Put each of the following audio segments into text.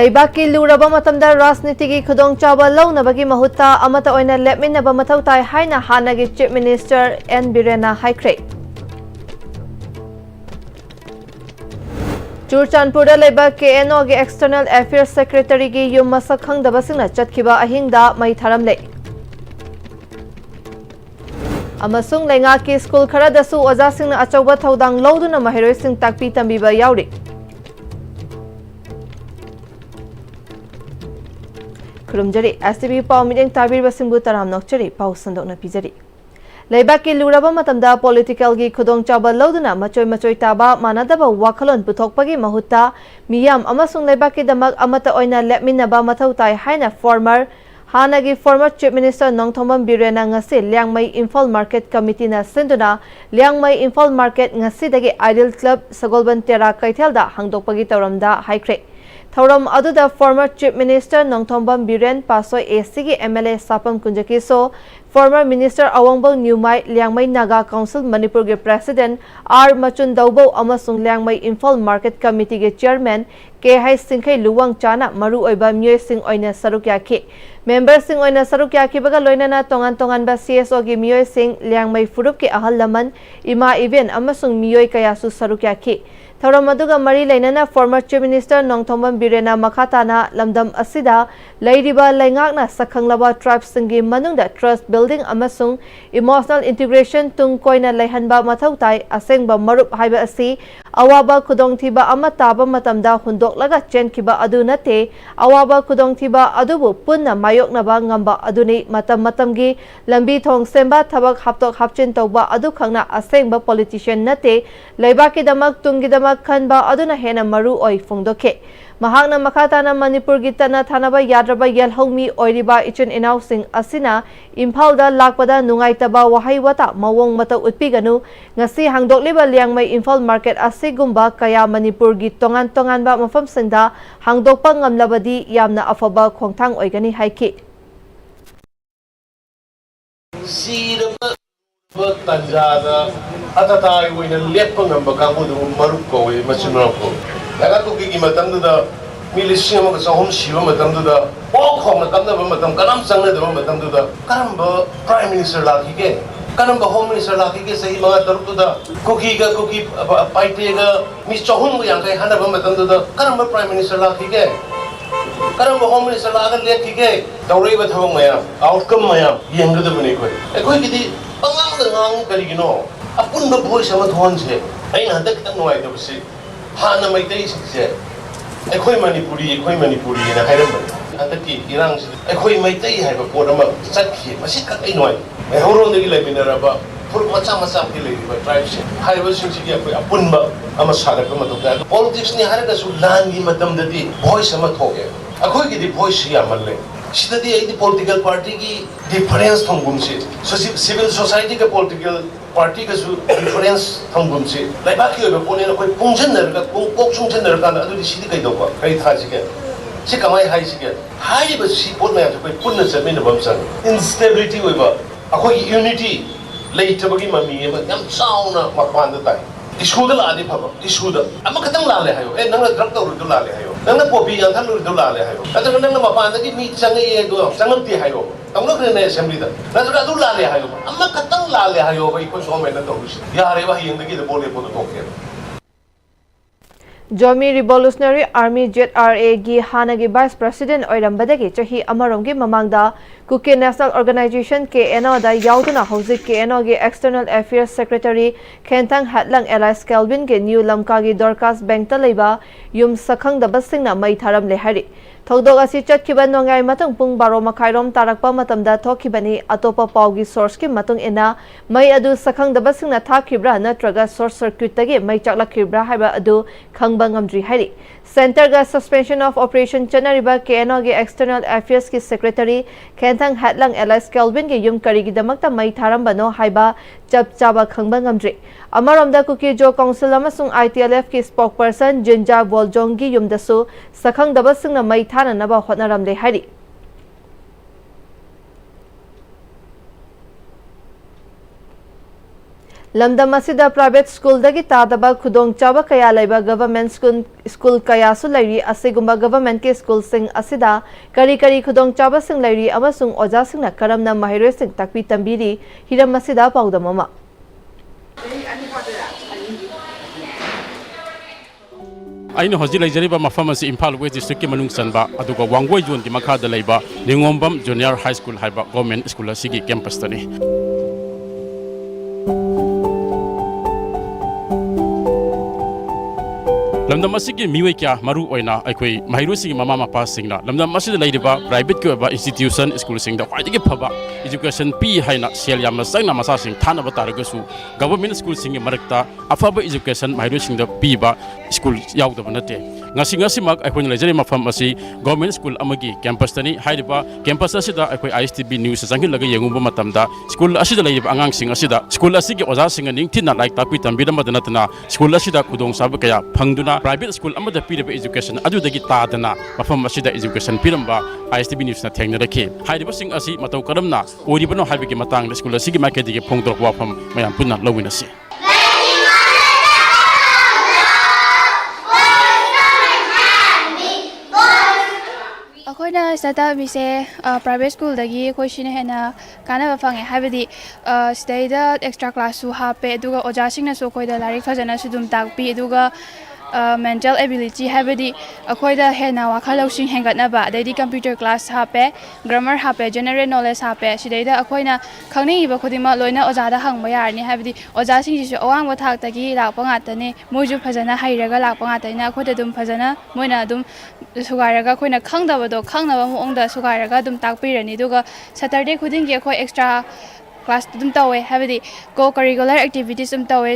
Laibaki luraba matamda rasnitigi khudong chaba launabagi mahutta amata oina lepminaba mathau tai haina hanagi Chief Minister N Birena haikre. Churchandpurda laiba KNO gi External Affairs Secretary gi yum masak khangdabasingna chatkiba ahingda mai tharamle. Amasung lenga ki school kharadasu ojasingna achauba thodang loduna mahiroising takpi tambiba yauri. Kurumjari STV Pau Meeting Tabir Basimbu Taram Nokchari Pau Sandokna Pijari. Laibaki luraba matamda political gi khudong chaba loduna machoi taba manadaba wakhalon puthokpagi mahutta miyam amasung laibaki damak amata oina lepminaba mathau tai haina former Chief Minister Nongthombam Birena ngasi Liangmai Imphal Market Committee na sinduna Liangmai Imphal Market ngasi dagi Ideal Club Sagolban Tera Kaithelda hangdokpagi tawramda haikre. Thauram aduda former Chief Minister Nongthombam Biren Pasoi ACG MLA Sapam Kunjakiso, former Minister Awangbo Nyumai Liangmai Naga Council Manipur ge President R Machun Daubo amasung Liangmai Imphal Market Committee ge Chairman K Hai Singkhai Luwang Chana maru oiba myoy sing oina saruk yakhi. Member sing oina saruk yakhi baga loinana tongan ba CSO ge myoy sing Liangmai Furup ke ahal laman ima event amasung myoy kayasu saruk yakhi. Thauram aduga mari lainana former Chief Minister Nongthombam Birena makhatana lamdam asida lairiba laingakna sakhanglaba tribes singi manungda trust building amasung emotional integration tung koina laihanba mathau tai asengba marup haiba asi awaba khudongthiba ama taba matamda hundoklaga chenkhiba adu nate awaba khudongthiba adubu punna mayoknaba ngamba aduni matamgi lambi thong semba thabak haptok hapchin tawba adu khangna asengba politician nate laibaki damak tungidamak khanba aduna hena maru oi phongdokhe. Mahakna makhatana Manipur gitana thanaba yadraba yelhomi oiriba ichun announcing asina Imphalda lakpada nungaitaba wahaiwata mawong mata utpiganu ngasi hangdokliba Liangmai Imphal Market asigumba kaya Manipur gi tongan ba mafamsingda hangdokpa ngamlabadi yamna afaba khongthang oigani haiki. Tanjada atatai wina lepa ngamba kamu du maruk ko we machinro ko laga to ki matam da milisia ma sahom shiwa matam da o khom na kamna ba matam kanam sangna da matam da karamba prime minister la ki ke karamba home minister la ki ke sahi mga taruk da koki paite ga mi chahun yang kai hana ba matam da karamba prime minister la ki ke karamba home minister la ga le ki ke tawrei ba thabang maya outcome maya yenga da bani ko ki Pangang kaligino apun ba boy sama thon se ai na dak tang noi da se ha na mai dai se ai khoi manipuri na khairam ba ata ki irang se ai khoi mai dai hai ba por ma chat khi masi ka ai noi ai horo de gi lai minara ba fur macha ki lai ba tribe se hai ba sing si ki apun ba ama sagat ba ma to da politics ni har da su lan gi matam da di boy sama thoge akhoi gi di boy si amalle Sidadi ay di political party ki difference thonggum se civil society ka political party ka su difference thonggum se laiba ki oba pone na koi pungchen nar ka kok chungchen nar ka adu di sidi kai do ba kai tha ji ke si kamai hai si ke hai ba si pot ma ya koi punna chamin na bam sang instability oba akoi unity lei tabagi mami ma yam sauna ma pan da tai issue da la di phaba issue da amma khatang la le hayo nang na drug ta ru la le hayo nang na popi yang than ru la le hayo ata nang na ma pan da ki mi changai ye do changam ti hayo tang lo ne assembly da na du la le hayo amma khatang la le hayo ba ko so me na to ya re ba hiyang da ki da bole po to ke Jomi Revolutionary Army JRA gi hanagi Vice President oirambadagi chahi amaromgi mamangda Kuki National Organization KNO da yauduna hauzik KNO gi External Affairs Secretary Kentang Hatlang Elias Kelvin ge New Lamka gi Dorcas Bank ta leiba yum sakhang da basingna mai tharam le hari Thogdog asi chatkiba nongai matung pung baro makhairom tarakpa matamda thokibani atopa paugi source ki matung ina mai adu sakhang da basingna thakibra natraga short circuit tagi mai chaklakibra haiba adu khangba ngamdri hari Center ga suspension of operation chanariba KNO gi External Affairs ki Secretary Kentang Hatlang Elias Kelvin gi yum kari gi damakta mai tharamba no haiba chaba khangba ngamdri Amaramda Kuki Jo Council amasung ITLF ki spokesperson Jinja Boljong gi yum dasu sakhang da basingna mai thana naba hotnaram le hari lamdam asida private school dagi tadaba khudong chaba kaya laiba government school kaya su lairi asigumba government ke school sing asida kari khudong chaba sing lairi amasung oja singna karamna mahiroi sing takpi tambiri hiram asida paudamama aina hoji laijariba mafam asi Imphal West District ke manung sanba aduga wangoi zone ki makha da laiba Ningombam Junior High School haiba government school asigi campus tani lamdam asigi miwei kya maru oina aikoi mahiro sigi mama mapa singna lamdam asida laidiba private ko ba institution school singda khwaidagi phaba education pi haina sel yamna sangna masa sing thana ba taragasu government school singi marakta afaba education mahiro singda pi ba school yaudaba nate ngasi mak aikoi laijari mafam asi government school amagi campus tani haidiba campus asida aikoi Istv news sangil laga yengumba matamda school asida laidiba angang sing asida school asigi oja singa ning thina like takpi tambida madana tana school asida kudong sab kaya phangduna private school amada piraba education adudagi tadana mafam asida education piramba Istv news na thengna rakhe haidiba sing asi matau karamna oribano haibigi matang school asigi makedi ge phongdor wafam mayam punna lawinasi अखोइना start बिसे private school दगी अखोइसिने हेना कानबा फंगे हाबदी स्टेदा extra class सु हापे दुगा ओजासिंगना सो अखोइदा लारिक फजना सुदुम ताकपी दुगा mental ability हाबदी अखोइदा हेना वाखा लौसिंग हेंगतनाबा दैदी कंप्यूटर क्लास हापे ग्रामर हापे जनरल नॉलेज हापे सिदैदा अखोइना खंगनिबा खुदिमा लोइना ओजादा हंगबा यारनी हाबदी ओजासिंग जिसु अवांगबा थाकतगी लाकपा गातने मोजु फजना हाइरगा लाकपा गातने अखोइदा दुम फजना मोइना दुम सुगारगा अखोइना खंगदबदो खंगनबा मोंगदा सुगारगा दुम ताकपिरनी दुगा सैटरडे खुदिंगी अखोइ एक्स्ट्रा क्लास दुम तवे हाबदी को करिकुलर एक्टिविटीज दुम तवे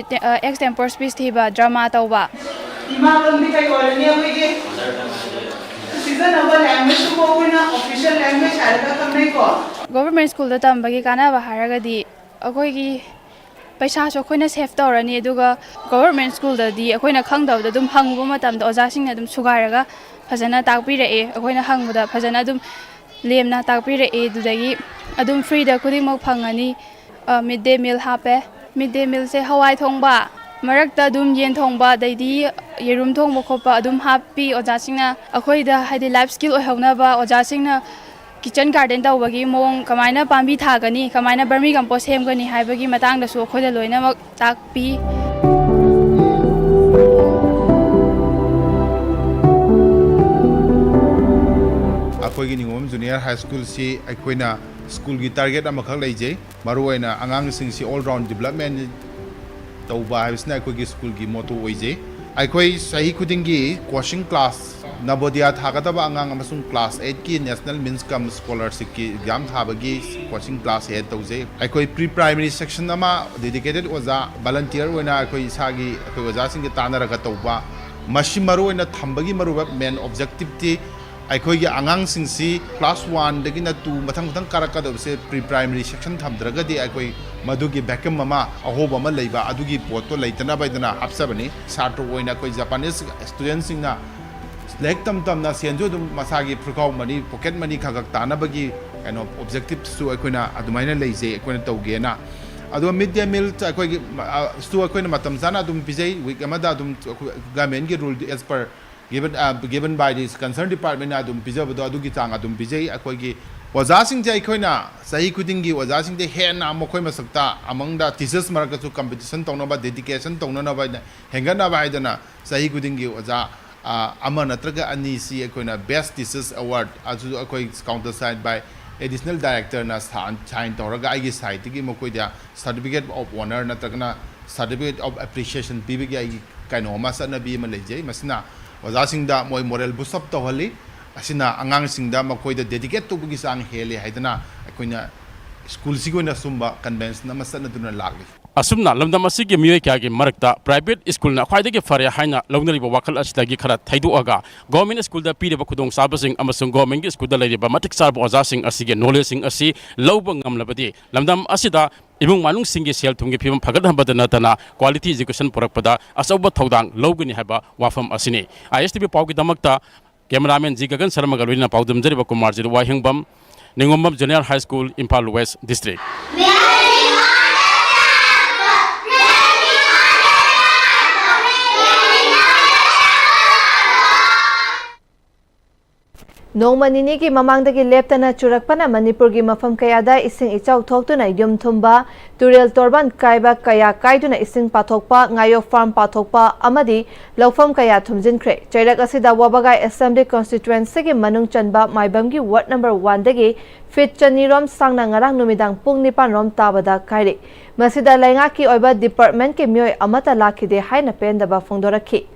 एक्सटेम्पोर स्पीच थीबा ड्रामा तौबा इमागंदी kai koloni amoige season of language ko na official language harga kamnai ko government school दा तंबगी कानाबा हारगदी अखोइगी पैसा सो अखोइना सेव तौरनी दुगा गवर्नमेंट स्कूल ददी अखोइना खंगदबदा दुम हंगबो मतमदा ओजासिंगना दुम सुगारगा फजना ताकपिरए अखोइना हंगबदा फजना दुम लेमना ताकपिरए दुदगी अदुम फ्री दा खुदिमक फंगनी मिड डे मील हापे मिड डे मील से हवाई थोंबा मरकता दुम येन थोंबा दैदी येरुम थोंबा खोपा अदुम हापी ओजासिंगना अखोइदा हाइदि लाइफ स्किल ओहौनबा ओजासिंगना किचन गार्डन तौबगी मोंग कमाइना पांबी थागनी कमाइना बर्मी कंपोस्ट सेमगनी हाइबगी मतंगदसु अखोइदा लोइनमक ताकपी अखोइगी निगोम जूनियर हाई स्कूल से अखोइना स्कूल की टारगेट अमखक लेजे मरुओइना आंगांग सिंगसी ऑल राउंड डेवलपमेंट तौबा हाइसना अखोइगी स्कूल की मोटो ओइजे अखोइ सही खुदिंगी कोचिंग क्लास नवोदया थागदबा आंगांग अमसुंग क्लास 8 की नेशनल मीन्स कम स्कॉलरशिप की एग्जाम थाबगी कोचिंग क्लास हेड तौजे अखोइ प्री प्राइमरी सेक्शन अमा डेडिकेटेड ओजा वॉलंटियर ओइना अखोइ सागी अखोइ ओजा सिंग तानरगा तौबा मशी मरुओइना थंबगी मरुबा मेन ऑब्जेक्टिव ती अखोइगी आंगांग सिंगसी क्लास 1 दगिना 2 मथंग मथंग कारकदबसे प्री प्राइमरी सेक्शन थमद्रगदी अखोइ मधुगी वैक्यूम अमा अहोब अमा लैबा अदुगी पोतो लैतना बैदना हापसबनी साट्रो ओइना कोइ जापानीज स्टूडेंट सिंगना लाइक तम सेंजो दुम मसागी फुकाउ मनी पॉकेट मनी खगक तानबगी कनो ऑब्जेक्टिव सु अखोइना अदुमाइना लैजे अखोइना तौगेना अदो मिड डे मील अखोइगी सु अखोइना मतम जाना दुम पिजै वीक अमदा दुम गवर्नमेंट की रूल एज पर given by this concerned department adum pijabado adugi chang adum pijai akhoi oja sing jai khoina sahi khudingi oja sing de hena mokhoi masakta among the teachers marka chu competition tongna ba dedication tongna na ba hengana ba idana sahi khudingi oja ama natraga ani si akhoina best teachers award aju akhoi counter signed by additional director na sign toraga agi site gi mokoi dia certificate of honor natragna certificate of appreciation pibigi agi kaino ma sana bi ma lejai masina ओजासिंगदा मोय moral boost up तोहली असिना अंगांगसिंगदा मखोयदा dedicate तोबगी सांग हेले हाइदना अखोइना school सिगोना Sumba convention नमसन दुना लागली असुमना लमदम असिगे मियोय क्यागे मरकता private school ना ख्वाइदगे फरे हाइना लौनरिबा वाखल असिदगी खरा थाइदोअगा government school दा पीरेबा खुदोंग साबसिंग अमसुंग गवर्नमेंट स्कूल दा लेरिबा मतिक सारबा ओजासिंग असिगे नॉलेज सिंग असि लौबा ngamlabadi लमदम असिदा इबुंग मानुंग सिंगे सेल थुंगे फिबम फगदहबद नतना क्वालिटी एजुकेशन पुरकपदा असौबा थौदांग लौगनि हाबा वाफम असिने ISTV पाउगी दमकता कैमरामैन जी गगन शर्मा गलोइना पाउदम जरिबा Kumar ji Wahengbam Ningombam junior high school Imphal west district Nongma nini ki mamangdagi leptana churakpana Manipurgi mafam kayada ising ichaw thoktuna yum thumba turel torban kaiba kaya kaiduna ising pathokpa ngayok farm pathokpa amadi lawfam kaya thumjinkhre chairak asida wabagai assembly constituency gi manung chanba maibamgi ward number 1 dagi fit chanirom sangna ngarang numidang pung 9 rom tabada kairi masida lainga ki oiba department ke mioi amata lakhide haina pendaba phongdorakhi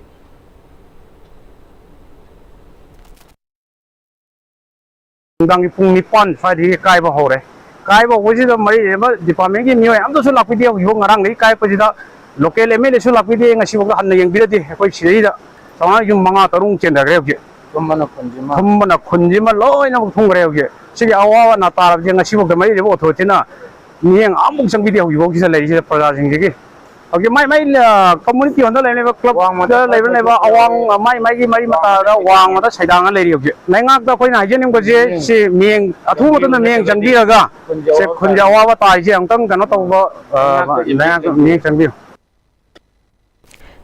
Dang pung nipan fadi kai ba hore kai ba hoji da mari ba department gi miyo am to su lakpi dia yo ngarang nei kai pa da local ml su lakpi dia ngasi ba han yang bi di koi siri da sama yum manga tarung chen da ge kumbana khunjima loi na thung re ge si awa na tar je ngasi ba mari bo tho china niang amuk sang bi dia yo gi sa lai ji praja sing gi okay mai community on the level club the level level awang mai gi mari mata da wang da saidang le ri okay naingak da koi na jenim ko je si mieng athu mata na mieng jangi ga se khunja wa tai je angtang kana to ba naingak mieng jangi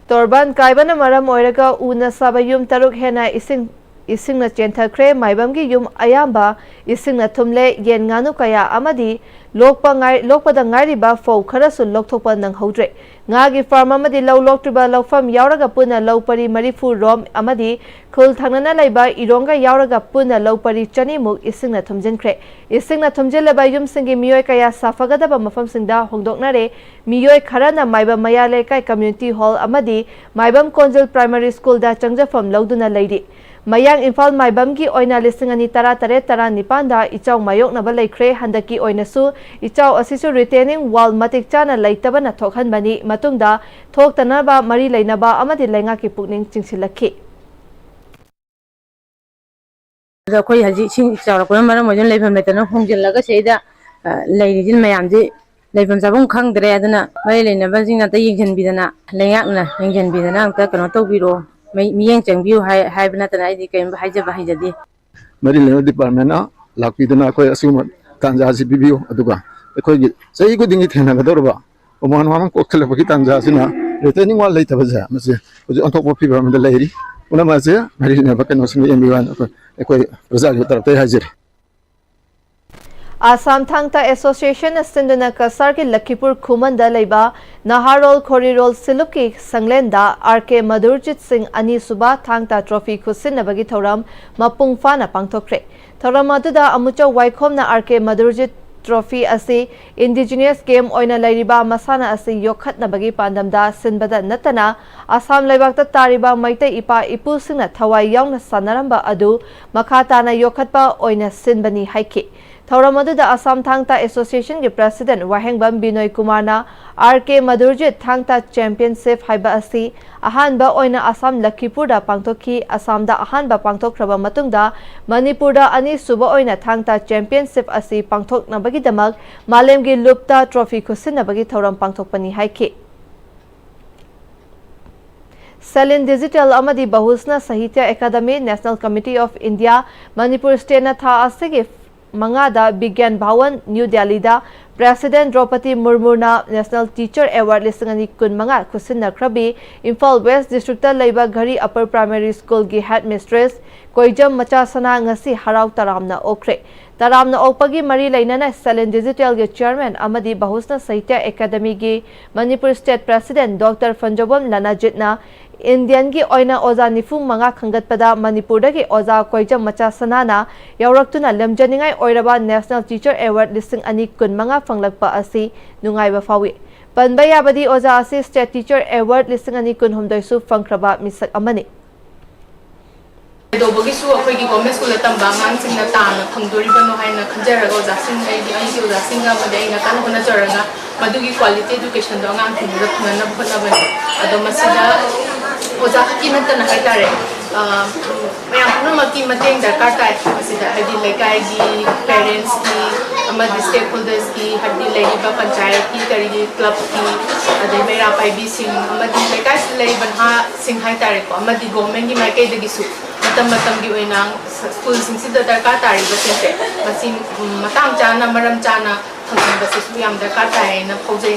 Torban kaibana maram oiraga una sabayum taruk hena ising na chenthakre maibamgi yum ayamba ising na thumle yen nganu kaya amadi lokpada ngari ba fo kharasu lokthokpa nang hodre ngagi farm amadi law loktriba lawfam yauraga puna lawpari marifu rom amadi khul thangnana laiba ironga yauraga puna lawpari chanimuk ising na thumjinkhre ising na thumjelaba yum singi miyoi kaya safagada ba mafam singda hongdoknare miyoi kharana maiba mayale kai community hall amadi maibam konjal primary school da changjafam lawduna leidi Mayang Infal Maibamgi oina lisingani tara nipanda ichaw mayok na balay kre handaki oina su ichaw asisu retaining wall matik chana laitaba na thokhan bani matungda thok tanaba mari lainaba amadi lainga ki pukning chingsilakhi khoi haji sing chawra ko mara mojun leifam letana hongjin laga seida leirijin mayamji leifam sabung khangdre aduna mai leinaba jingna ta yingchen bidana laingak na yingchen bidana ta kono tobiro miyeng changbiu hai bana tana idi kaim haija bahijadi mari leno department na lakpidana koi asuma tanja si bibiu aduga koi gi sei gu dingi thena gadorba oman mamam kokhele bagi tanja sina retaining wall leitaba ja mase oju anthok phi ba manda leiri una mase mari leno bakano singi embiwan koi result tarapte hajir Assam Thangta Association Sinduna Kasar ki Lakhipur Khumanda Leiba Naharol Khorirol Siluki Sanglenda RK Madhurjit Singh Ani Suba Thangta Trophy Khusinabagi Thoram Mapung Fana Pangthokre Thoram aduda amucha Waikhomna RK Madhurjit Trophy asi indigenous game oina lairiba masana asi yokhatnabagi pandamda sinbada natana Assam Laibakta tariba maitai ipa ipu singna thawai yaungna sanaramba adu makhatana yokhatpa oina sinbani haiki Thauramadu Assam Thangta Association के President Wahengbam Binoy Kumarna RK Madhurjit Thangta Championship haiba asi ahanba oina Assam Lakhipur da pangthokhi Assam da ahanba pangthokraba matungda Manipur da ani suba oina Thangta Championship asi pangthoknabagi damak malemgi lupta trophy khusinabagi thauram pangthokpani haiki Selin Digital Amadi Bahusna Sahitya Academy National Committee of India Manipur State na tha asigi Mangada Bigyan Bhawan New Delhi da President Draupadi Murmu na National Teacher Award lisingani kun manga khusinna krabi Imphal West District ta leiba Ghari Upper Primary School gi Headmistress Koijam Machasana ngasi harau taramna okre taramna okpagi mari lainana Selin Digital gi Chairman amadi Bahusna Sahitya Academy gi Manipur State President Dr. Fanjobam Lanajit na Indian gi oina oza nifung manga khangatpada Manipur da gi oza Koijam Machasana na yauraktuna lemjaningai oiraba National Teacher Award lising ani kun manga fanglakpa asi nungaiba fawi panbaya badi oza asi State Teacher Award lising ani kun humdoi su fangkraba misak amani दोबगी सु अखोई की government school तंबा मान सिंग ना तान खंगदोरी बनो हाइना खंजर गो जासिन आई की जासिन गा मदे ना कान होना चरंगा मदुगी क्वालिटी एजुकेशन दो ngang थिन द थना ना बखना बन अदो मसिदा ओजा की नतन हाय तारे मयाम पुन मकी मतेंग दरकार ताय मसिदा हदी लेकाय की पेरेंट्स की अमदी स्टेक होल्डर्स की हदी लेबा पंचायत की तरी क्लब की अदे मेरा पाइबी सिंग अमदी लेकाय लेबन हा सिंग हाय तारे को अमदी गवर्नमेंट की माइके दगी सु मतम की ओइना स्कूल सिंसिदा दरकार तारी बसेसे मसिन मताम चाना मरम चाना खंगन बसे सु याम दरकार ताय ना फौजे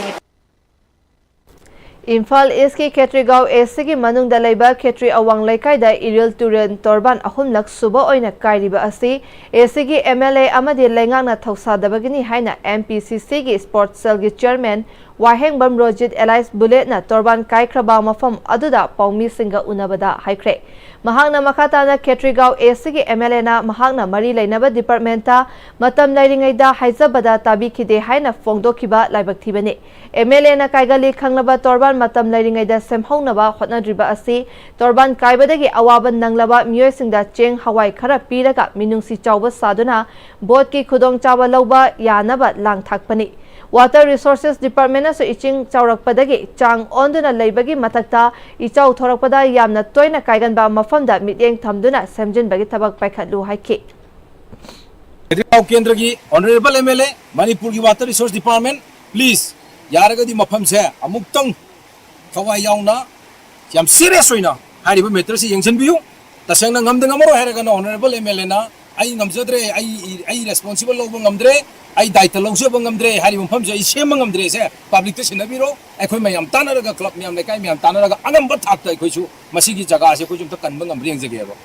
Imphal East ki Khetrigao East ki manungda leiba Khetri Awang Leikaida Iril Turen Torban ahumlak suba oina kairiba asi East ki MLA amadi lengangna thausadabagini haina MPCC ki Sports Cell ki Chairman Waheng Bamrojit Elias Bullet na Torban Kaikraba mafam aduda Paumi Singa unabada haikre Mahangna makatana Khetrigao East ki MLA na mahangna mari leinaba departmenta matam lairingaida haizabada tabi khide haina fongdokiba laibak thibani MLA na kaigali khanglaba Torban matam lairingaida semhaunaba hotnadriba asi Torban kaibadagi awaban nanglaba mioisingda cheng hawai khara piraga minungsi chawba saduna board ki khudong chawa lauba yanaba langthakpani Water Resources Department aso iching chawrakpadagi chang onduna leibagi matakta ichaw thorakpada yamna toina kaiganba mafamda mityeng thamduna semjinbagi thabak paikhatlu haiki केंद्र की honourable MLA Manipur की water resource department please यारगदी मफम से अमुक्तंग थवाई यावना याम serious होइना हारिबा matter से यंगसनबियु तसेंगना ngमदे ngमरो हेरगना honourable MLA ना आई ngमजद्रे आई responsible Lobo ngमद्रे आई दायित्व लौजबो ngमद्रे हारिबा मफम से same ngमद्रे से public ते सिनबिरो अखोय मयम तानरगा क्लब मयम लेकाय मयम तानरगा अंगम थाकता अखोयसु मसिगी जगह से कोजुम त कनबा ngमरि यंगजगेबो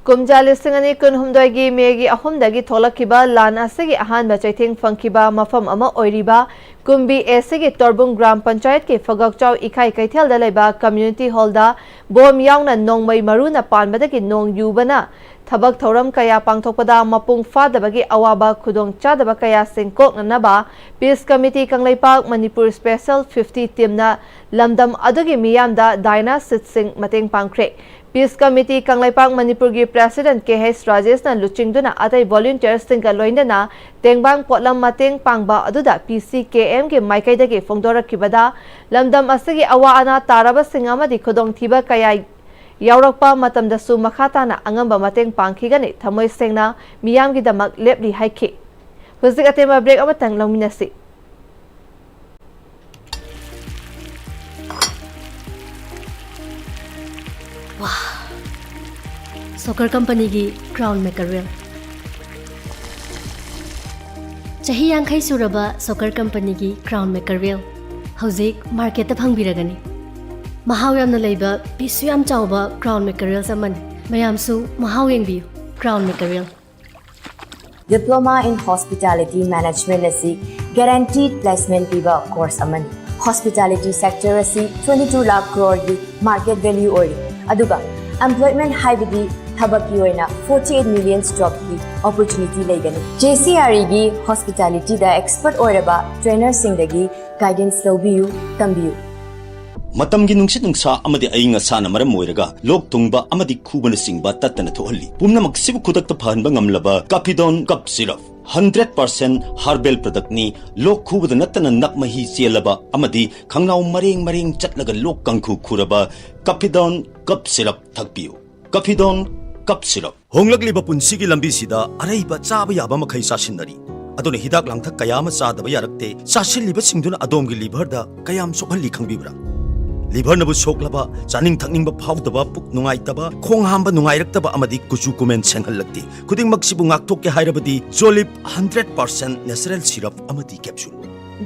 Kumja lisingani kunhumdoigi megi ahumdagi tholakkiba lan asigi ahanba chaithing fangkiba mafam ama oiriba kumbi esigi torbung gram panchayat ki fagakchaw ikai kaithel da leiba community hall da bom yaungna nongmai maruna panbadagi nong yubana thabak thoram kaya pangthokpada mapung fadabagi awaba khudong chadaba kaya singkoknaba peace committee kanglaipak Manipur special 50 team na lamdam adugi miyamda daina sitsing mateng pangkre Peace Committee Kanglaipak Manipur ki President KH Rajesh na luchingduna atai volunteers tingka loindana tengbang potlam mateng pangba aduda PCKM ki maikaida ki fongdora kibada lamdam asigi awa ana taraba singama di khudong thiba kaya yaurakpa matamda su makhata na angamba mateng pangkhigani thamoi sengna miyam gi damak lepli haiki huzik atema break amatang longminasi Soccer company ki crown maker wheel. Chahi yankhai suraba soccer company ki crown maker wheel. Hauzik market ta phangbiragani. Mahaw yamna leiba pisu yam chawba crown maker wheel saman. Mayam su mahaw yengbiu crown maker wheel. Diploma in Hospitality Management asi guaranteed placement piba course aman. Hospitality sector asi 22 lakh crore ki market value oi. Aduga employment haibidi thabaki oina 48 million job ki opportunity leigani JCRE gi hospitality da expert oiraba trainer sing dagi guidance lobiu tambiu matam gi nungsit nungsa amadi ainga sana maram moiraga lok tungba amadi khubana singba tatana thohalli pumnamak sibu khudak ta phanba ngamlaba Capidon cup syrup 100% herbal product ni lok khubada natana nakmahi selaba amadi khangnaw mareng chatlaga lok kangkhu khuraba Capidon cup syrup thakpiu Capidon cup syrup honglakliba punsigi lambi sida araiba chaba yaba makhai sasinari adone hidak langthak kayama chadaba yarakte sasilliba singduna adomgi liver da kayam sokhalli khangbibra liver nabu soklaba chaning thakningba phawdaba puk nungaitaba khong hamba nungairakta amadi kuchu kumen senghallakti kuding maksibu ngaktokke hairabadi Jolip 100% natural syrup amadi capsule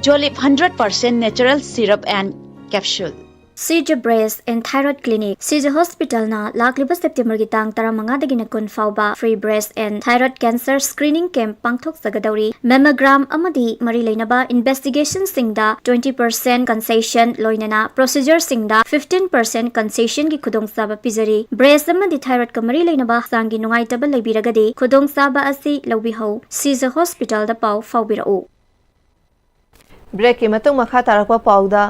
Jolip 100% natural syrup and capsule CJ Breast and Thyroid Clinic CJ Hospital na lakliba September ki tang 15 dagina kun fauba free breast and thyroid cancer screening camp pangthok sagadauri mammogram amadi mari leinaba investigation singda 20% concession loinana procedure singda 15% concession ki khudong saba pizari breast amadi thyroid ka mari leinaba sangi nungai tabal leibiragadi khudong saba asi lobi ho CJ Hospital da pau faubirau break ki matung makha tarakwa pauda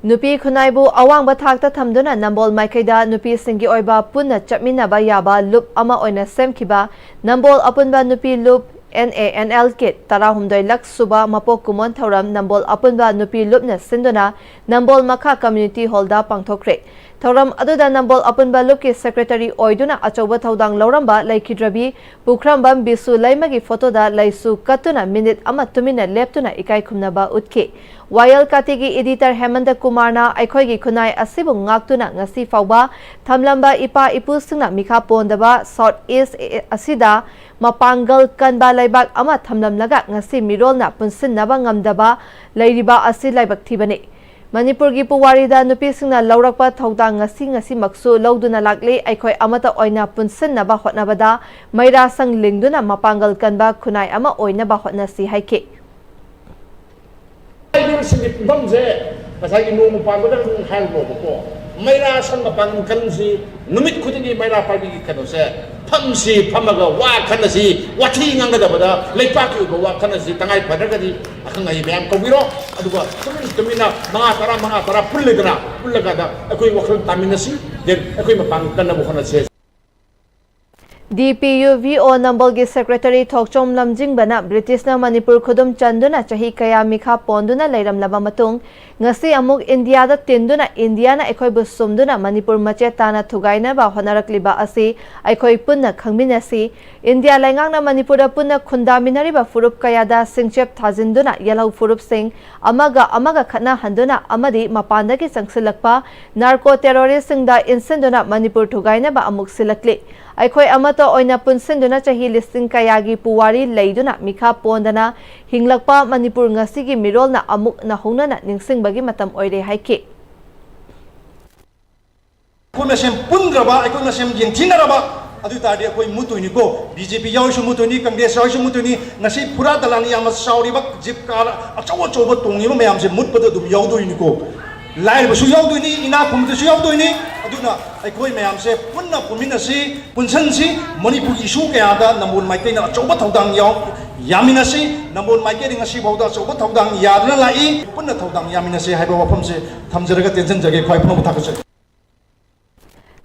Nupi khunaibu awang bathakta thamduna nambol maikaida nupi singi oiba punna chapminaba yaba loop ama oina semkiba nambol apunba nupi loop NANL kit tarahumdoi lak suba mapok kumon thoram nambol apunba nupi loop na sinduna nambol makha community hall da pangthokre thoram aduda nambol apunba loop ki secretary oiduna achoba thodang lauramba laikhidrabi pukrambam bisu laimagi photo da laisu katuna minute ama tumina leptuna ikai khumnaba utke Wayal Katigi editor Hemanta Kumar na aikhoigi khunai asibu ngaktuna ngasi fauba thamlamba ipa ipusingna mikha pondaba South East asida mapangal kanba laibak ama thamlamlaga ngasi mirolna punsinnaba ngamdaba leiriba asi laibak thibani Manipurgi puwarida nupisingna laurakpa thaudang ngasi maksu lauduna lakli aikhoi amata oina punsinnaba hotnabada maira sang lingduna mapangal kanba khunai ama oinaba hotnasi haike Maira sang mapang kansi numit khudingi maira party ki kanose phamsi phamaga wa khanasi wathi nganga dabada leipaki uba wa khanasi tangai phadargadi akhangai myam kobiro aduga tumina manga tara pullaga da akoi wakhal taminasi den akoi mapang kanna bukhanase DPUVO Nambalgi Secretary Thokchom Lamjingbana Britishna Manipur Khudum Chanduna Chahi Kaya Mikha Ponduna Leiram Laba Matung Ngasi Amuk India da Tinduna Indiana Ekhoi Busumduna Manipur Mache Tana Thugaina ba Honarakliba Asi Ekhoi Punna Khangminasi India Laingangna Manipur da Punna Khundaminari ba Furup Kaya da Singchep Thazinduna Yalau Furup Singh Amaga Khatna Handuna Amadi Mapandagi Sangsilakpa Narco Terrorist Singda Insinduna Manipur Thugaina ba Amuk Silakli Aikhoi amata oina punsinduna chahi listing kayagi puwari leiduna mikha pondana hinglakpa Manipur ngasigi mirolna amuk na hongnana ningsingbagi matam oire haike ko mesem pundraba ko mesem yengthinaraba adu tadi ko mutuni ko BJP yawishu mutuni Congress yawishu mutuni ngasi pura dalani yama sauribak jipkar achaw tongi mayam se mutpada dum yawdoini ko lair basu yawdoini ina kumdu su yawdoini aduna aikoi mayam se punna puminasi punsansi Manipur issue kaya da namun maike na achaw thodang yaminasi namun maike ngasi bawda achaw thodang yadna lai punna thodang yaminasi haiba wafam se thamjaraga tension jage khoi phno thakase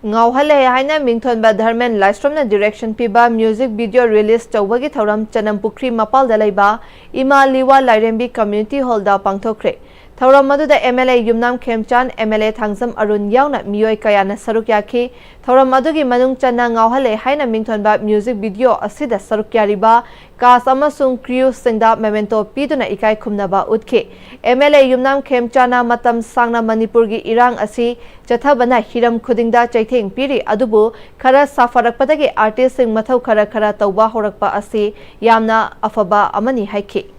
Ngauhale haina mingthonba Dharmen Livestreamna direction piba music video release tawbagi thoram Chanampukri Mapal dalaiba Ima Liwa Lairembi Community Hall da pangthokre Thoram maduda MLA Yumnam Khemchan MLA Thangzam Arun yauna miyoi kayana saruk yaki Thoram madugi manung channa ngauhale haina mingthonba music video asida saruk yariba Kas amasung crew singda memento piduna ikai khumnaba utke MLA Yumnam Khemchana matam sangna Manipurgi irang asi Chathabana hiram khudingda chaitheng piri adubu khara safarakpadagi artist sing mathau khara tawba horakpa asi yamna afaba amani haike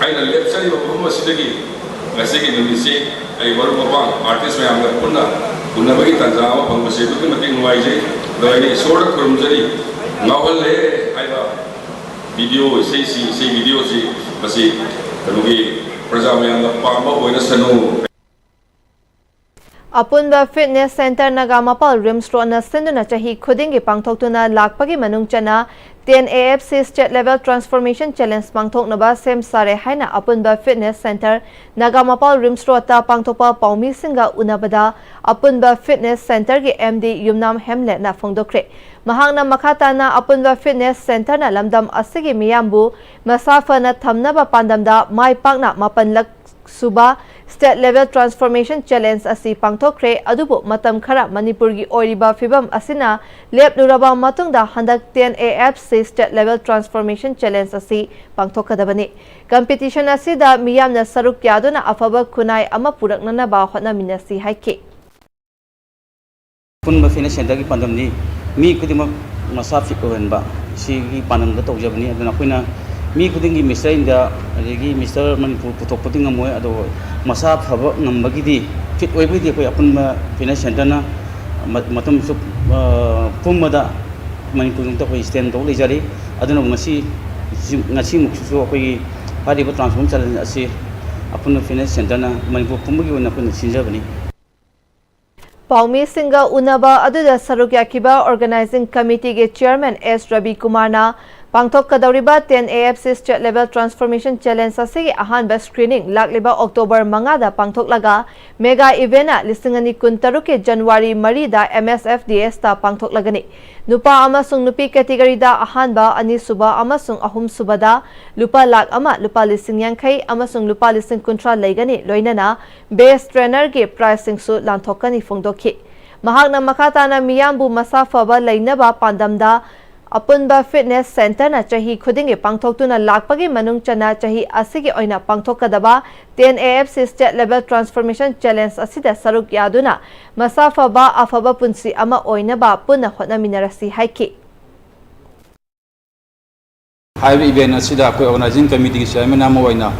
aina lepsari babu sidagi ngasigi numisi ai baru babang artist mayam ga punna bagi tanjawa pangmase tu mating nuaije doi sorak kurumjari ngawalle aiba video sei video si basi tanugi praja mayam ga pamba oina sanu Apunba Fitness Center Nagamapal Rims Road na sinduna chahi khudingi pangthoktuna lakpagi manung chana 10 AFC State Level Transformation Challenge pangthoknaba sem sare haina Apunba Fitness Center Nagamapal Rims Road ta pangthokpa paumi singa unabada Apunba Fitness Center gi MD Yumnam Hemlet na phongdokre mahangna makhata na Apunba Fitness Center na lamdam asigi miyambu masafa na thamnaba pandamda mai pakna mapanlak suba State Level Transformation Challenge asi pangthokre adubu matam khara Manipurgi oiriba fibam asina lepnuraba matungda handak 10 AFC State Level Transformation Challenge asi pangthokadabani competition asida miyamna saruk yaduna afaba khunai ama puraknana ba hotnaminasi haike Punba Fitness Center gi pandamni mi kudima masa fit ohenba sigi panamda tawjabani aduna koina mi kudingi Mr. India adegi Mr. Manipur putok puting amoy ado masa phaba ngambagi di fit oibidi ko apunba Fitness Center na matum su pumada Manipur nungta ko stand to lejari aduna ngasi muksu ko pari ba transform challenge asi apunba Fitness Center na Manipur pumbagi ona ko sinjabani Paumi Singa Unaba aduda saruk yakiba Organizing Committee ge Chairman S. Ravi Kumar na Pangthok Kadauriba 10 AFC State Level Transformation Challenge asigi ahanba screening lakliba October mangada pangthok laga mega event lisingani kuntaruke January marida MSFDS ta pangthok lagani nupa amasung nupi category da ahanba ani suba amasung ahum subada lupa lak ama lupa lising yangkai amasung lupa lising kuntra laigani loinana best trainer ge pricing su lanthokani phongdokhi mahakna makata na miyambu masafaba lainaba pandamda Apunba Fitness Center na chahi khudingi pangthoktuna lakpagi manung chana chahi asigi oina pangthokadaba 10 AFC State Level Transformation Challenge asida saruk yaduna masafa ba afaba punsi ama oina ba punna hotnaminarasi haike Highway event asida ko organizing committee chairman ama oina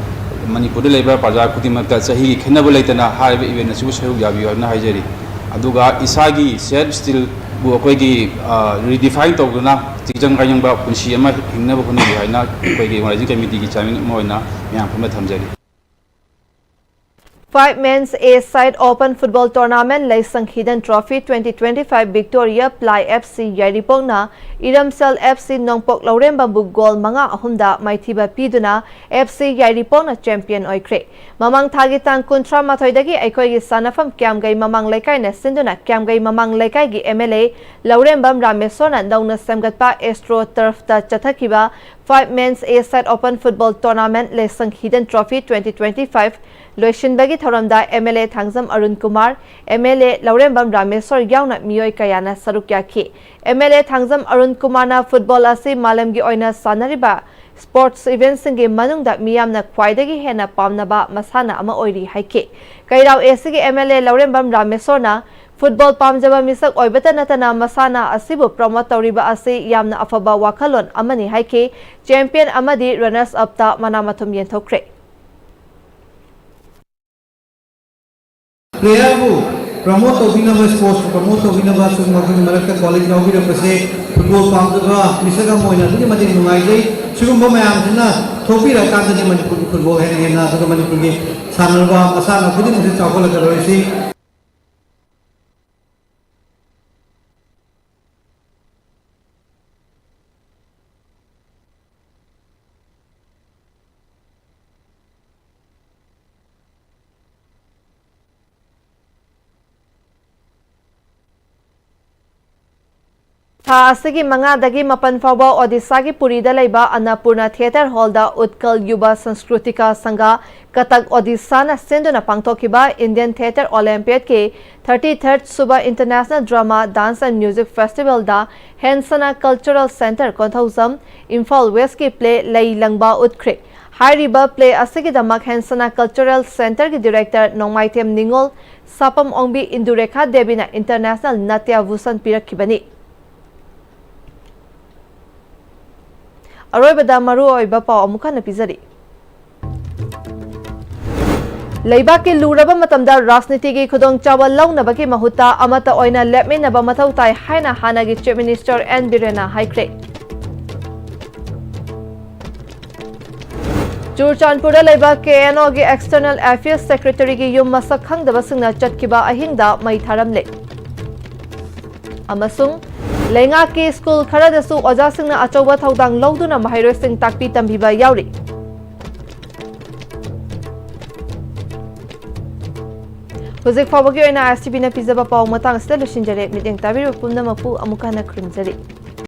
Manipuri labor Paja Kutimaka Sahi Kenable Latana Hive even as you say Yabi na Hajeri. Aduga Isagi said still Buakwegi redefined Toguna, Tijang Rayamba, Punshima, Hinaba Hunina, Kwegi, Maji Committee, Chamin Moina, Yampama Tamjari. 5 Men's A-Side Open Football Tournament Laisang Hidden Trophy 2025 Victoria Ply FC Yaripongna Iramsel FC Nongpok Laurem Bambu Goal Manga Ahumda Maithiba Piduna FC Yaripongna Champion Oikre Mamang Thagitan Kuntra Mathoidagi Aikoigi Sanafam Kiamgai Mamang Lekai na Sinduna Kiamgai Mamang Lekai gi MLA Laurem Bam Ramesona Nauna Samgatpa Astro Turf ta Chathakiba 5 Men's A-Side Open Football Tournament Laisang Hidden Trophy 2025 Loishinbagi Thoramda MLA Thangzam Arun Kumar, MLA Laurembam Rameswar Yauna Miyoi Kayana Sarukyaki, MLA Thangzam Arun Kumar na football asi Malamgi Oina Sanariba, sports events singi Manungda Miyamna Kwaidagi Hena Pamnaba Masana Ama Oiri Haike. Kairao Esigi MLA Laurembam Rameswar na football pamjaba misak oibata natana masana asibu promote tawriba asi yamna afaba wakalon amani haike champion amadi runners up ta manamathum yenthokre. Player who promote Ovinava sports, promote Ovinava Sumakan college of the football Pamdava, Misaga Moina, Madi Nuai, Sugumba Amana, Topira Kantani Manipuri football and another Manipuri, Sanava, Masana, Pudim Chakola Karasi. Asigi manga dagi mapan fawa Odisha gi Purida laiba Annapurna Theatre Hall da Utkal Yuba Sanskrutika Sangha Katak Odisha na senduna pangthokiba Indian Theatre Olympiad ke 33rd Suba International Drama Dance and Music Festival da Hensana Cultural Center Konthausam Imphal West ki play lai langba utkre Hairiba play asigi damak Hensana Cultural Center ki director Nongmaitem Ningol Sapam Ongbi Indurekha Debina International Natya Vusan Pirakkibani. Aroibada maru oiba pau amuka na pizari. Leiba ke luraba matamda rasniti gi khudong chawal launaba ki mahuta amata oina lepminaba mathau tai haina hana gi Chief Minister N Birena haikre. Churchanpura leiba KNO gi External Affairs Secretary gi yum masak khangdaba singna chatkiba ahingda mai tharamle. Amasung Lenga ki school khara dasu oja singna achoba thaudang lawduna mahairoi sing takpi tambiba yauri. Huzik fawagi oina STB na pizaba paw matang sida lushinjare miteng tabiru pumna mapu amukana krumjari.